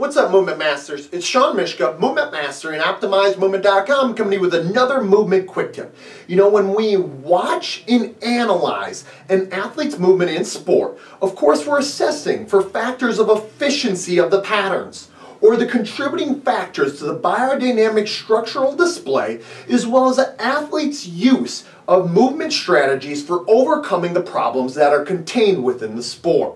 What's up, Movement Masters? It's Shawn, Myszka, Movement Master, and OptimizeMovement.com, coming to you with another movement quick tip. You know, when we watch and analyze an athlete's movement in sport, of course we're assessing for factors of efficiency of the patterns, or the contributing factors to the biodynamic structural display, as well as the athlete's use of movement strategies for overcoming the problems that are contained within the sport.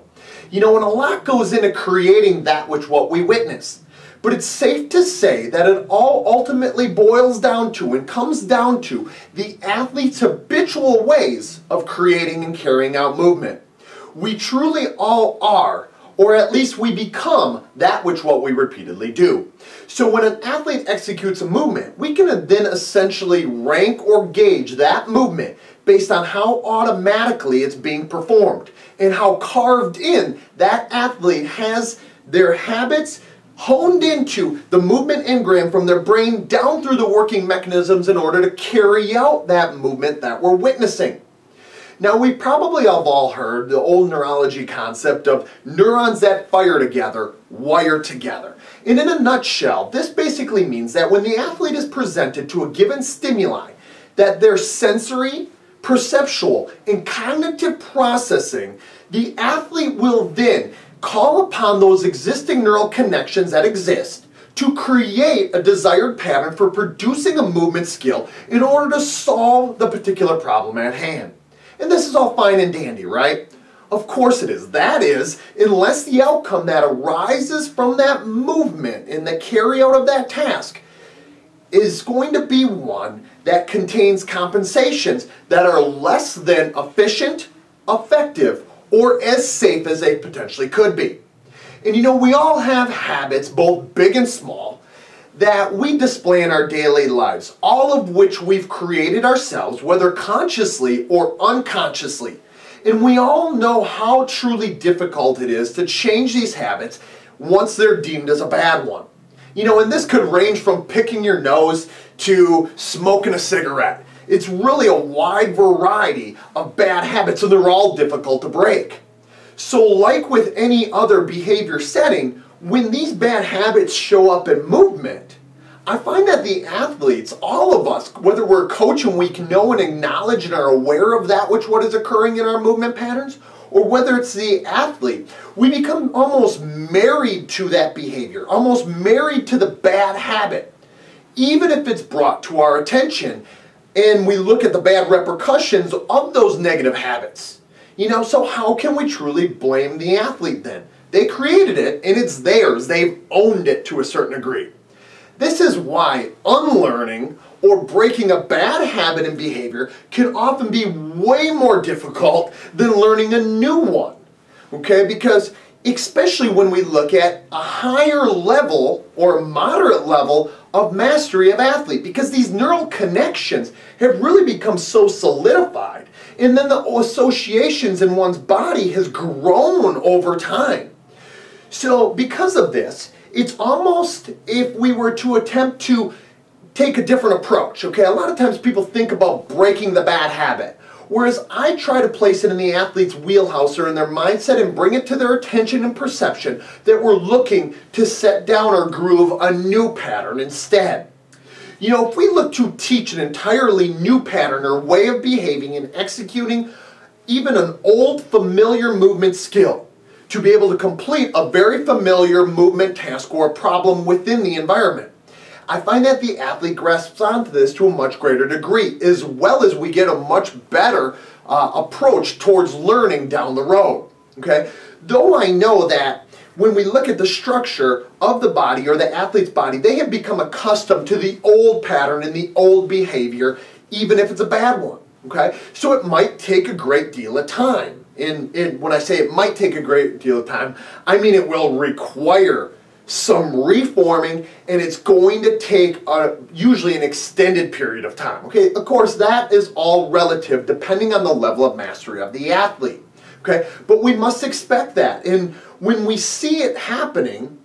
You know, and a lot goes into creating that what we witness. But it's safe to say that it all ultimately boils down to and comes down to the athlete's habitual ways of creating and carrying out movement. We truly all are, or at least we become, that what we repeatedly do. So when an athlete executes a movement, we can then essentially rank or gauge that movement based on how automatically it's being performed and how carved in that athlete has their habits honed into the movement engram from their brain down through the working mechanisms in order to carry out that movement that we're witnessing. Now, we probably have all heard the old neurology concept of neurons that fire together, wire together. And in a nutshell, this basically means that when the athlete is presented to a given stimuli, that their sensory, perceptual, and cognitive processing, the athlete will then call upon those existing neural connections that exist to create a desired pattern for producing a movement skill in order to solve the particular problem at hand. And this is all fine and dandy, right? Of course it is. That is, unless the outcome that arises from that movement in the carry out of that task is going to be one that contains compensations that are less than efficient, effective, or as safe as they potentially could be. And you know, we all have habits, both big and small, that we display in our daily lives, all of which we've created ourselves, whether consciously or unconsciously. And we all know how truly difficult it is to change these habits once they're deemed as a bad one. You know, and this could range from picking your nose to smoking a cigarette. It's really a wide variety of bad habits, and they're all difficult to break. So like with any other behavior setting, when these bad habits show up in movement, I find that the athletes, all of us, whether we're coaching, we can know and acknowledge and are aware of that what is occurring in our movement patterns, or whether it's the athlete, we become almost married to that behavior, almost married to the bad habit, even if it's brought to our attention and we look at the bad repercussions of those negative habits. You know, so how can we truly blame the athlete then? They created it and it's theirs. They've owned it to a certain degree. This is why unlearning or breaking a bad habit and behavior can often be way more difficult than learning a new one. Okay? Because especially when we look at a higher level or a moderate level of mastery of athlete, because these neural connections have really become so solidified, and then the associations in one's body has grown over time. So because of this, it's almost if we were to attempt to take a different approach, okay? A lot of times people think about breaking the bad habit, whereas I try to place it in the athlete's wheelhouse or in their mindset and bring it to their attention and perception that we're looking to set down or groove a new pattern instead. You know, if we look to teach an entirely new pattern or way of behaving and executing even an old familiar movement skill, to be able to complete a very familiar movement task or a problem within the environment, I find that the athlete grasps onto this to a much greater degree, as well as we get a much better approach towards learning down the road. Okay? Though I know that when we look at the structure of the body or the athlete's body, they have become accustomed to the old pattern and the old behavior, even if it's a bad one. Okay? So it might take a great deal of time. And when I say it might take a great deal of time, I mean it will require some reforming, and it's going to take usually an extended period of time. Okay, of course that is all relative depending on the level of mastery of the athlete. Okay, but we must expect that, and when we see it happening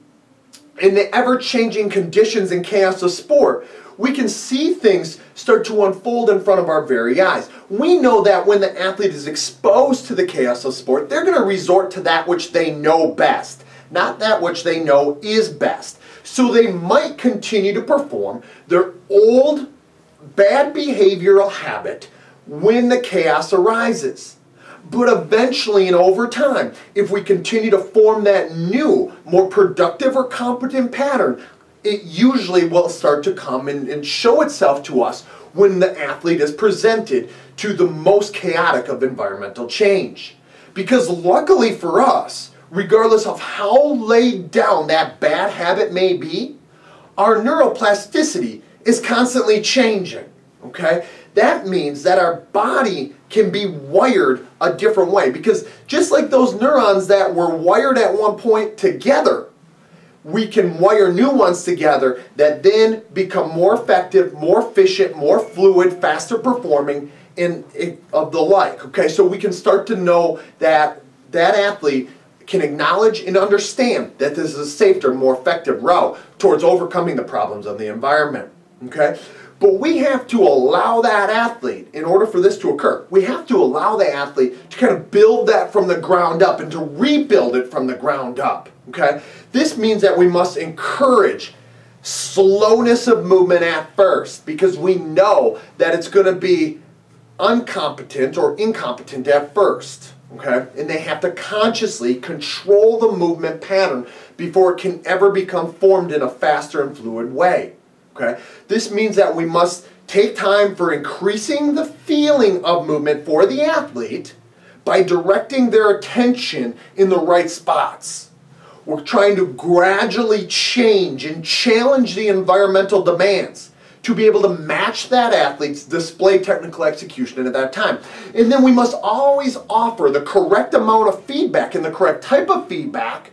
in the ever-changing conditions and chaos of sport, we can see things start to unfold in front of our very eyes. We know that when the athlete is exposed to the chaos of sport, they're going to resort to that which they know best. not that which they know is best. So they might continue to perform their old bad behavioral habit when the chaos arises. But eventually and over time, if we continue to form that new, more productive or competent pattern, it usually will start to come and show itself to us when the athlete is presented to the most chaotic of environmental change. Because luckily for us, regardless of how laid down that bad habit may be, our neuroplasticity is constantly changing. Okay? That means that our body can be wired a different way. Because just like those neurons that were wired at one point together, we can wire new ones together that then become more effective, more efficient, more fluid, faster performing, and of the like. Okay, so we can start to know that that athlete can acknowledge and understand that this is a safer, more effective route towards overcoming the problems of the environment. Okay, but we have to allow that athlete, in order for this to occur, we have to allow the athlete to kind of build that from the ground up and to rebuild it from the ground up. Okay, this means that we must encourage slowness of movement at first, because we know that it's going to be incompetent or incompetent at first. Okay, and they have to consciously control the movement pattern before it can ever become formed in a faster and fluid way. Okay, this means that we must take time for increasing the feeling of movement for the athlete by directing their attention in the right spots. We're trying to gradually change and challenge the environmental demands to be able to match that athlete's display technical execution at that time. And then we must always offer the correct amount of feedback and the correct type of feedback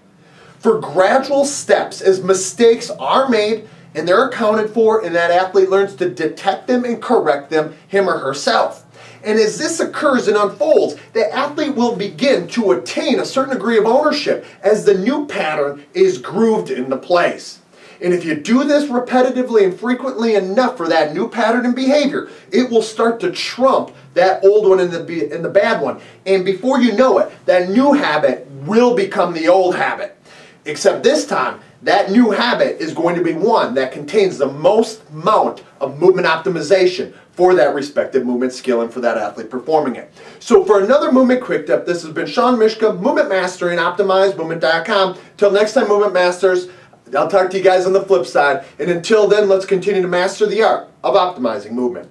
for gradual steps as mistakes are made and they're accounted for, and that athlete learns to detect them and correct them, him or herself. And as this occurs and unfolds, the athlete will begin to attain a certain degree of ownership as the new pattern is grooved into place. And if you do this repetitively and frequently enough for that new pattern and behavior, it will start to trump that old one and the bad one. And before you know it, that new habit will become the old habit. Except this time, that new habit is going to be one that contains the most amount of movement optimization for that respective movement skill and for that athlete performing it. So for another Movement Quick Tip, this has been Shawn Myszka, Movement Master and OptimizeMovement.com. Till next time, Movement Masters, I'll talk to you guys on the flip side. And until then, let's continue to master the art of optimizing movement.